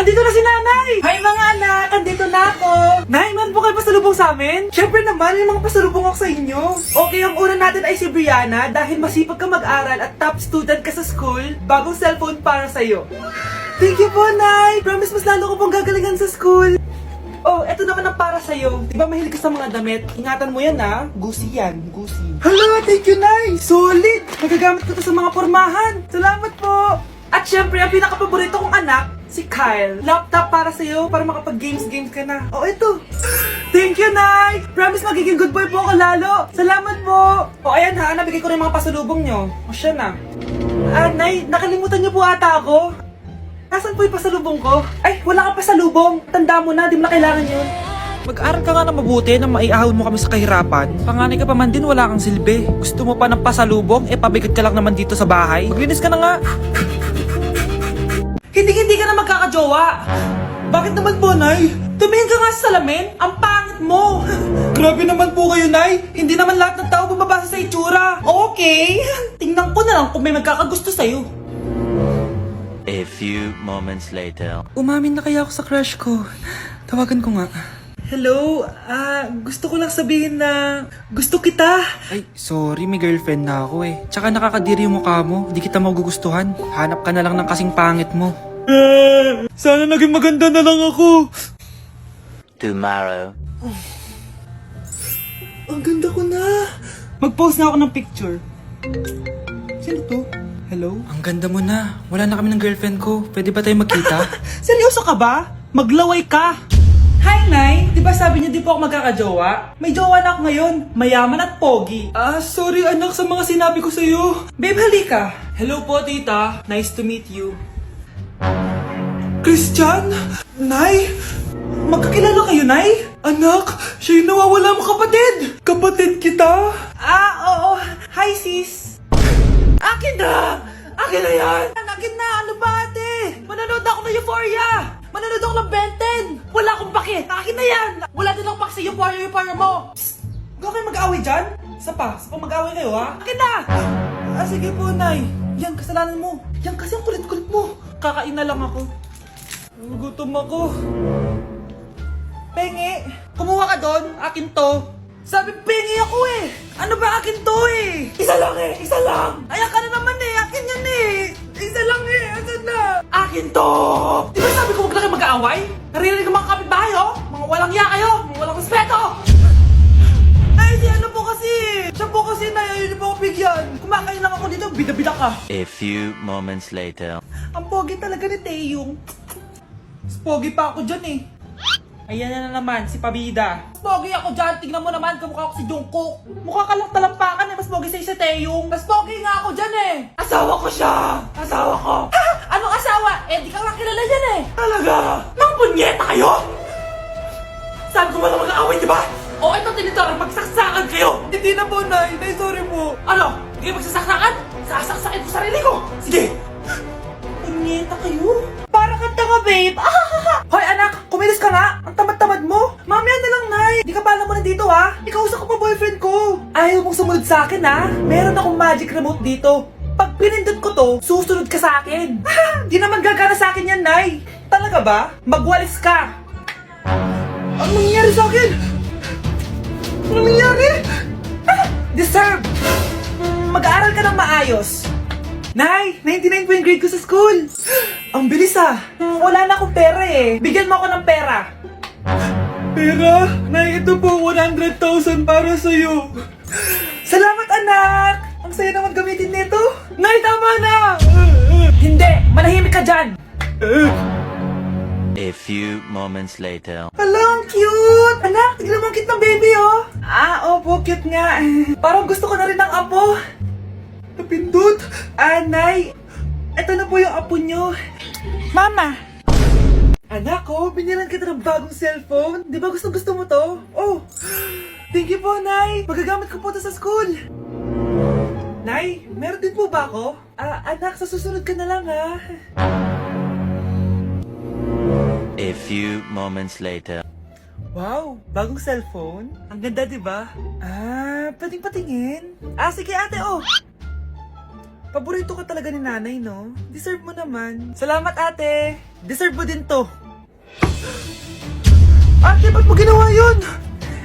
andito na si Nanay! Hi mga anak! Andito na ako! Nay, meron po kayo pasalubong sa amin? Siyempre naman, may mga pasalubong ako sa inyo. Okay, ang una natin ay si Brianna dahil masipag ka mag-aral at top student ka sa school. Bagong cellphone para sa'yo. Thank you po, Nay! Promise mas lalo ko pong gagalingan sa school. Oh, eto naman ang para sa'yo. Di ba mahilig ka sa mga damit? Ingatan mo yan, ha? Gucci yan, Gucci. Hala, thank you, Nay! Solid! Magagamit ko to sa mga pormahan. Salamat po! At syempre, ang pinaka-paborito kong anak, si Kyle. Laptop para sa'yo, para makapag-games ka na. Oh, ito! Thank you, Nay! Promise magiging good boy po ako lalo. Salamat po! O, ayan ha, nabigay ko na yung mga pasalubong nyo. O, siya na. Nay, nakalimutan niyo po ata ako. Nasaan po yung pasalubong ko? Ay, wala kang pasalubong. Tanda mo na, di mo na kailangan yun. Mag-aral ka nga na mabuti na maiahon mo kami sa kahirapan. Panganay ka pa man din, wala kang silbi. Gusto mo pa ng pasalubong? Pabigat ka lang naman dito sa bahay. Maglinis ka na nga. Hindi ka na magkakajowa. Bakit naman po, Nay? Tumingin ka nga sa salamin. Ang pangit mo. Grabe naman po kayo, Nay. Hindi naman lahat ng tao bumabasa sa itsura. Okay. Tingnan ko na lang kung may magkakagusto sa'yo. A few moments later. Umamin na kaya ako sa crush ko. Tawagan ko nga. Hello, gusto ko lang sabihin na gusto kita. Ay, sorry, may girlfriend na ako eh. Tsaka nakakadiri yung mukha mo, di kita magugustuhan. Hanap ka na lang ng kasing pangit mo. Sana naging maganda na lang ako. Tomorrow. Ang ganda ko na. Mag-post na ako ng picture. Sino to? Hello? Ang ganda mo na. Wala na kami ng girlfriend ko. Pwede ba tayo magkita? Seryoso ka ba? Maglaway ka. Hi, Nay! Di ba sabi niyo di po ako magkakajowa? May jowa na ako ngayon. Mayaman at pogi. Sorry anak sa mga sinabi ko sa'yo. Babe, halika. Hello po, tita. Nice to meet you. Christian? Nay? Magkakilala kayo, Nay? Anak, siya yung nawawala mo kapatid. Kapatid kita? Oo. Hi, sis. Akin na! Akin na yan! Akin na! Ano ba, ate? Manonood ako ng Euphoria! Manonood ako ng Ben 10! Wala akong pake! Akin na yan! Wala din akong pake sa Euphoria mo! Psst! Huwag kayo mag-away dyan? Isa pa mag-away kayo, ha? Akin na! Sige po, Nay. Yan, kasalanan mo. Yan kasi ang kulit-kulit mo. Kakain na lang ako. Gutom ako. Pengi! Kumuha ka doon! Akin to! Sabi, pengi ako eh! Ano ba akin to eh? Isa lang eh! Isa lang! Ayan ka na naman eh! Akin yan eh! Isa lang eh! Asan na? Akin to! Di ba sabi ko huwag lang kayo mag-aaway? Naririnig ang mga kapitbahay oh! Mga walang iya kayo! Mga walang respeto! Ay, si ano po kasi! Siya po kasi na ayaw niyo po ako bigyan! Kumakain lang ako dito, bida-bida ka! A few moments later. Ang pogi talaga ni Taeyong. Mas pogi pa ako dyan eh. Ayan na naman, si Pabida. Mas pogi ako dyan, tignan mo naman, kamukha ako si Jungkook. Mukha ka lang talampakan eh, mas pogi sa'yo si Taeyong. Mas pogi nga ako dyan eh. Asawa ko siya! Asawa ko! Ha? Anong asawa? Di ka nga kilala yan eh. Talaga? Mga punyeta kayo? Sabi ko wala mag-aaway, di ba? O ito tinitorong, magsaksakan kayo! Hindi na po, Nay. Nay, sorry po. Ano? Hindi kayo magsasaksakan? Sasaksakin ko sarili ko! Sige! Punyeta kayo? Para kang tanga, babe! Hoy, anak! Kumilos ka nga! Ang tamad-tamad mo! Mamaya na lang, Nay! Di ka pala mo nandito, ha? Ikausap ko pa boyfriend ko! Ayaw mong sumunod sa akin, ha? Meron akong magic remote dito. Pag pinindot ko to, susunod ka sa akin. Di naman gagana sa akin yan, Nay! Talaga ba? Magwalis ka! Ano nangyari sa akin? Ano nangyari? Deserve! Mag-aaral ka ng maayos. Nay, 99 po yung grade ko sa school. Ang bilis ah. Wala na akong pera eh. Bigyan mo ako ng pera. Pera? Nay, ito po 100,000 para sa'yo. Salamat anak. Ang saya naman gamitin nito. Nay, tama na. Hindi, manahimik ka dyan. A few moments later. Hala, ang cute! Anak, tignan mo ang cute ng baby, oh! Opo, cute nga. Parang gusto ko na rin ng apo. Napindot! Nay! Ito na po yung apo nyo. Mama! Anak, binilan kita ng bagong cellphone. Di ba gusto mo to? Oh! Thank you po, Nay! Magagamit ko po to sa school. Nay, meron din po ba ako? Anak, sa susunod ka na lang, ha? A few moments later. Wow, bagong cellphone? Ang ganda, di ba? Pwedeng patingin? Sige ate, oh! Paborito ka talaga ni nanay, no? Deserve mo naman. Salamat, ate. Deserve mo din to. Ate, ba't mo ginawa yun?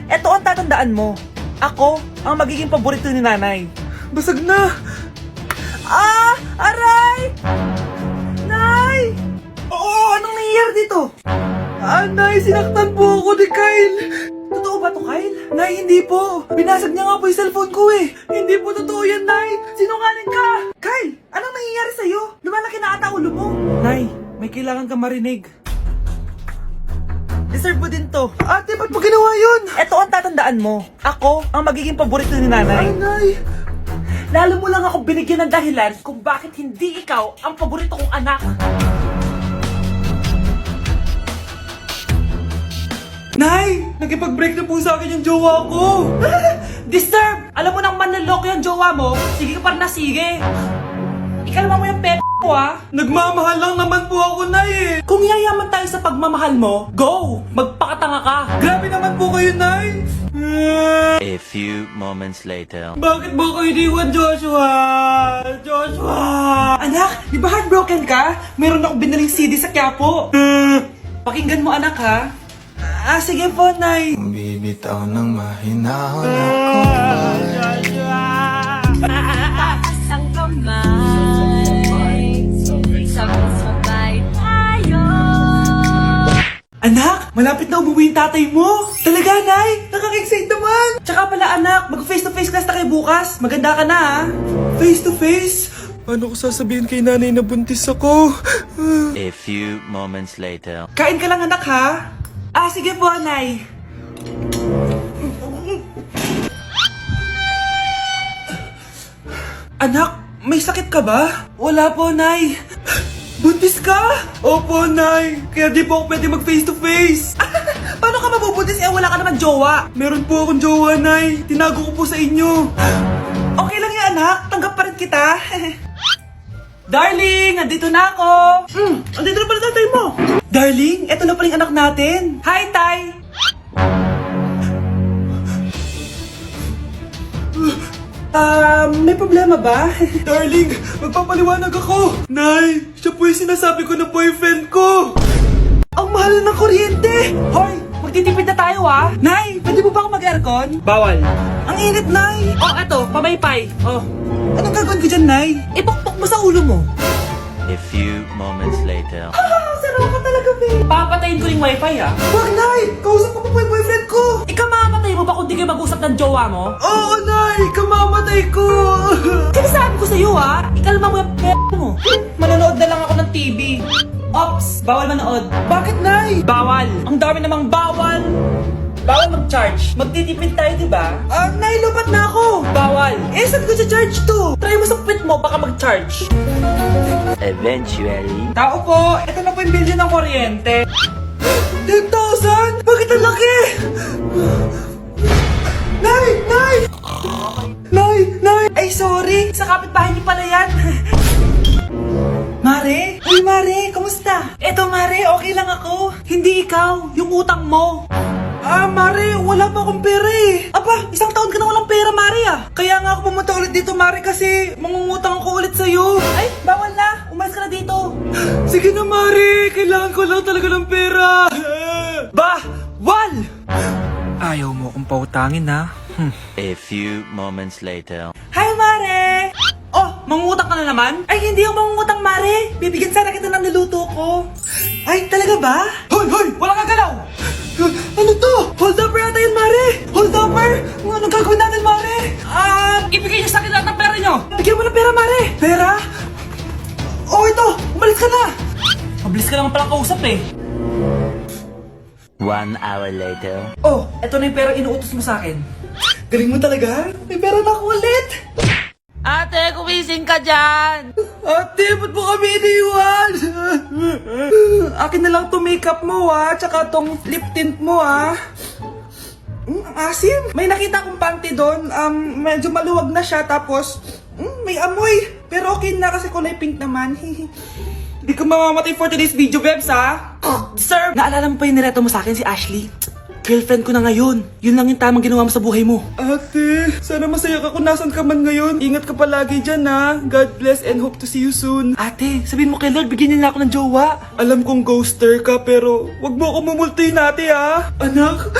Eto ang tatandaan mo. Ako ang magiging paborito ni nanay. Basag na. Ah! Aray! Nay! Oo, anong nangyayari dito? Nay, sinaktan po ako ni Kyle. Totoo ba to, Kyle? Nay, hindi po. Binasag niya nga po yung cellphone ko eh. Hindi po totoo yan, Nay. Sinungaling ka. Kyle, anong nangyayari sa'yo? Lumalaki na ata ulo mo. Nay, may kailangan kang marinig. Deserve mo din to. Ate, ba't mo ginawa yun? Eto ang tatandaan mo. Ako ang magiging paborito ni nanay. Ay, Nay. Lalo mo lang ako binigyan ng dahilan kung bakit hindi ikaw ang paborito kong anak. Nay! Nakipag-break na po sa akin yung jowa ko! Disturb! Alam mo nang manloloko yung jowa mo, sige ka para na sige! Ikalma mo yung ko ah! Nagmamahal lang naman po ako, Nay eh! Kung yayaman tayo sa pagmamahal mo, go! Magpakatanga ka! Grabe naman po kayo, Nay! A few moments later. Bakit mo ko iniwan, Joshua? Joshua! Anak, di ba heartbroken ka? Meron akong binaling CD sa Quiapo. Pakinggan mo, anak, ha? Sige po, Nay. Bibitaw ng mahinahon ako Taas ang kamay, sabay-sabay tayo. Anak, malapit na umuwi yung tatay mo. Talaga, Nay? Nakaka-excite naman. Tsaka pala, anak, mag-face-to-face class na kayo bukas. Maganda ka na, ha? Face-to-face? Paano ko sasabihin kay nanay na buntis ako? A few moments later. Kain ka lang, anak, ha? Sige po, Nay. Anak, may sakit ka ba? Wala po, Nay. Buntis ka? Opo, Nay. Kaya di po ako pwede mag face to face. Paano ka mabubuntis wala ka naman jowa? Meron po akong jowa, Nay. Tinago ko po sa inyo. Okay lang yan, anak. Tanggap pa rin kita. Darling, nandito na ako. Andito na pala tatay mo. Darling, eto na pala yung anak natin. Hi, Tay. May problema ba? Darling, magpapaliwanag ako. Nay, siya po yung sinasabi ko na boyfriend ko. Ang mahal na ng kuryente. Hoy, magtitipid na tayo ah. Nay, pwede mo ba ako mag-aircon? Bawal. Ang init, Nay. Eto, pamaypay. Anong gagawin ko dyan, Nay? Ipokpok mo sa ulo mo. A few moments later. Sarap ka talaga, babe. Papatayin ko yung wifi, ah. Wag, Nay! Kausap ko pa po yung boyfriend ko. Ikamamatay mo ba kung di kayo mag-usap ng jowa mo? Oo, Nay! Ikamamatay ko! Sinasabi ko sa'yo, ah. Ikalma mo yung mo. Manonood na lang ako ng TV. Ops! Bawal manood. Bakit, Nay? Bawal. Ang dami namang bawal. Bawal mag-charge. Magtitipid tayo, di ba? Nay, lupat na ako. Bawal. Saan ko sa-charge to? Try mo sa puwit mo, baka mag-charge. Eventually. Tao po, ito na po yung bill ng kuryente. 10,000? Bakit ang laki? Nay! Nay! Nay! Nay! Ay, sorry. Sa kapitbahay niyo pala yan. Mare? Uy, Mare, kamusta? Eto, Mare, okay lang ako. Hindi ikaw, yung utang mo. Mare, wala pa akong pera eh. Aba, isang taon ka na walang pera, Mare ah. Kaya nga ako pumunta ulit dito, Mare, kasi mangungutang ako ulit sa'yo. Ay, bawal na. Umalis ka na dito. Sige na, Mare. Kailangan ko lang talaga ng pera. Wal! Ayaw mo akong pautangin, ha? A few moments later. Hi, Mare! Mangungutang ka na naman? Ay, hindi ako mangungutang, Mare. Bibigyan sana kita ng niluto ko. Ay, talaga ba? Hoy! Wala kang galaw! Ano to? Hold upper yata yun, Mare! Hold upper? Anong gagawin natin, Mare? Ibigay niyo sa akin lahat ng pera niyo! Bigyan mo ng pera, Mare! Pera? Ito! Umalis ka na! Mabilis ka naman palang kausap eh. 1 hour later. Eto na yung pera inuutos mo sa akin. Galing mo talaga? May pera na ako ulit! Ate, kumising ka dyan! Ate, ba't mo kami iniwan? Akin na lang to makeup mo tsaka tong lip tint mo Ang asim. May nakita akong panty doon, medyo maluwag na siya tapos may amoy. Pero okay na kasi kulay pink naman. Hindi ka mamamatay for today's video, Bebs, Sir, naalala mo pa yung nireto mo sa akin si Ashley? Girlfriend ko na ngayon. Yun lang yung tamang ginawa mo sa buhay mo. Ate, sana masaya ka kung nasan ka man ngayon. Ingat ka palagi dyan ha. God bless and hope to see you soon. Ate, sabihin mo kay Lord, bigyan niya na ako ng jowa. Alam kong ghoster ka pero wag mo ako mumultuhin ate ha. Anak,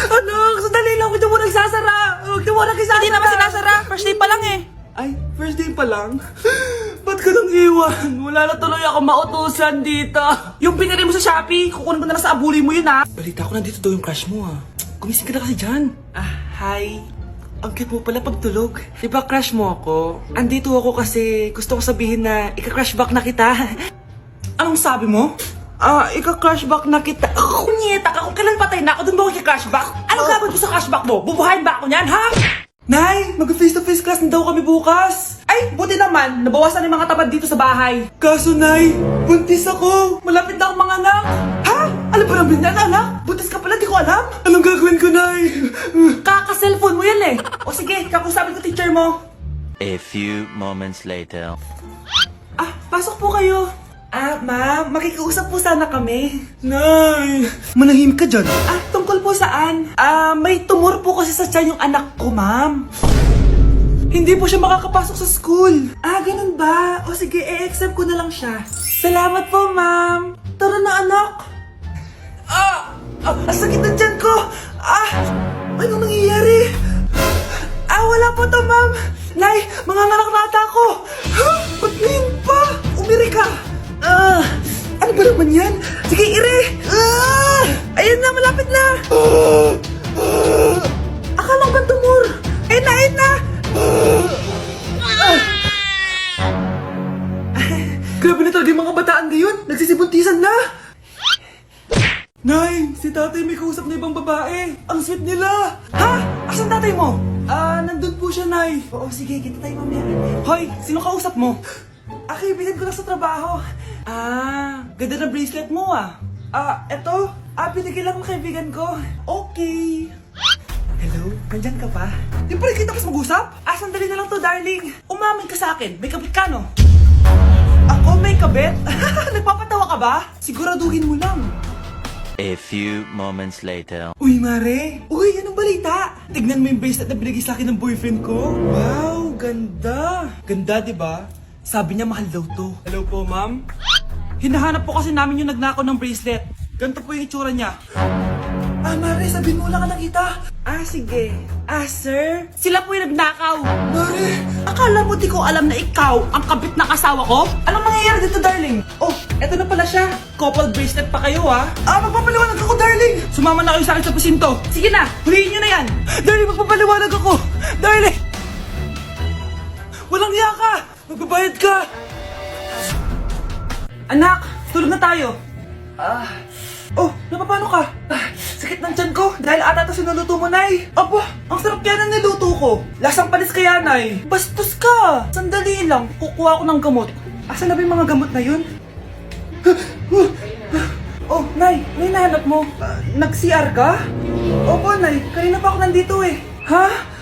sandali lang. Huwag mo nagsasara. Huwag mo nagsasara. Hindi naman sinasara. First day pa lang eh. Ay, first day pa lang? Ba't ka nang iwan? Wala na tuloy ako mautusan dito. Yung binili mo sa Shopee, kukunin ko na lang sa abuli mo yun ha. Balita ko nandito daw yung crush mo ha. Gumising ka na kasi dyan. Hi. Ang cute mo pala pagtulog. Diba crush mo ako? Andito ako kasi gusto ko sabihin na ika-crush back na kita. Anong sabi mo? Ika-crush back na kita. Kunyeta ka, kung kailan patay na ako, dun ba ako ika-crush back? Anong gagawin ko sa crush back mo? Bubuhayin ba ako niyan, ha? Nay, mag-face-to-face class na daw kami bukas. Ay, buti naman, nabawasan yung mga tamad dito sa bahay. Kaso, Nay, buntis ako. Malapit na akong mga anak. Ha? Alam ba namin yan, anak? Buntis ka pala, di ko alam. Anong gagawin ko, Nay? Kaka-cellphone mo yan eh. O sige, kakusapin ko teacher mo. A few moments later. Pasok po kayo. Ma'am, makikiusap po sana kami. Nay, manahim ka dyan. Tungkol po saan? May tumor po kasi sa tiyan yung anak ko, ma'am. Hindi po siya makakapasok sa school. Ganun ba? O sige, i-accept ko na lang siya. Salamat po, ma'am. Tara na, anak. Sakit na tiyan ko. Anong nangyayari? Wala po to, ma'am. Nay, manganganak na ata ako. Ba't ngayon pa? Umiri ka. Ano ba naman yan? Sige, ire! Ayun na, malapit na! Akala ko ba tumor? Ayun na! Grabe na talaga yung mga bataan ngayon! Nagsisibuntisan na! Nay, si tatay may kausap na ibang babae. Ang sweet nila! Ha? Asan tatay mo? Nandun po siya, Nay. Oo, sige, kita tayo mamaya. Hoy, sino kausap mo? Kaibigan ko lang sa trabaho. Ganda na bracelet mo eto. Binigyan lang ng kaibigan ko. Okay. Hello? Nandyan ka pa? Di pa rin kita mas mag-usap? Sandali na lang to, darling. Umamin ka sa akin. May kabit ka, no? Ako may kabit? Nagpapatawa ka ba? Siguraduhin mo lang. A few moments later. Uy, Mare! Uy, anong balita? Tignan mo yung bracelet na binigay sa akin ng boyfriend ko. Wow, ganda! Ganda, di ba? Sabi niya mahal daw to. Hello po, ma'am? Hinahanap po kasi namin yung nagnakaw ng bracelet. Ganito po yung itsura niya. Mare, sabihin mo lang ka nakita. Sige. Sir? Sila po yung nagnakaw. Mare, akala mo di ko alam na ikaw ang kabit ng asawa ko? Anong mangyayari dito, darling? Oh, eto na pala siya. Couple bracelet pa kayo, magpapaliwanag ako, darling. Sumama na kayo sa akin sa pasinto. Sige na, huliin nyo na yan. Darling, magpapaliwanag ako. Darling! Walang hiya ka! Magbabayad ka! Anak, tulog na tayo. Napapano ka? Sakit ng tiyan ko dahil ata ito sinuluto mo, Nay. Aba, ang sarap kaya ng niluto ko. Lasang panis kaya, Nay. Bastos ka! Sandali lang, kukuha ko ng gamot. Asan na ba yung mga gamot na yun? Nay, ano yung nahanap mo? Nag-CR ka? Opo, Nay, kanina pa ako nandito eh. Ha?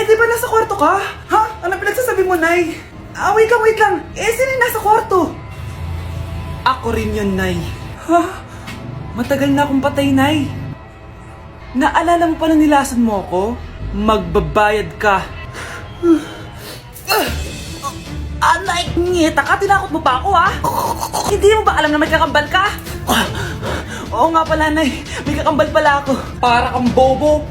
Di ba nasa kwarto ka? Ha? Ano pinagsasabi mo, Nay? Wait lang. Sino yung nasa kwarto? Ako rin yun, Nay. Ha? Matagal na akong patay, Nay. Naalala mo pa na nilasan mo ako? Magbabayad ka. Nay, ngita ka, tinakot mo pa ako, ha? Hindi mo ba alam na may kakambal ka? Oo nga pala, Nay. May kakambal pala ako. Para kang bobo.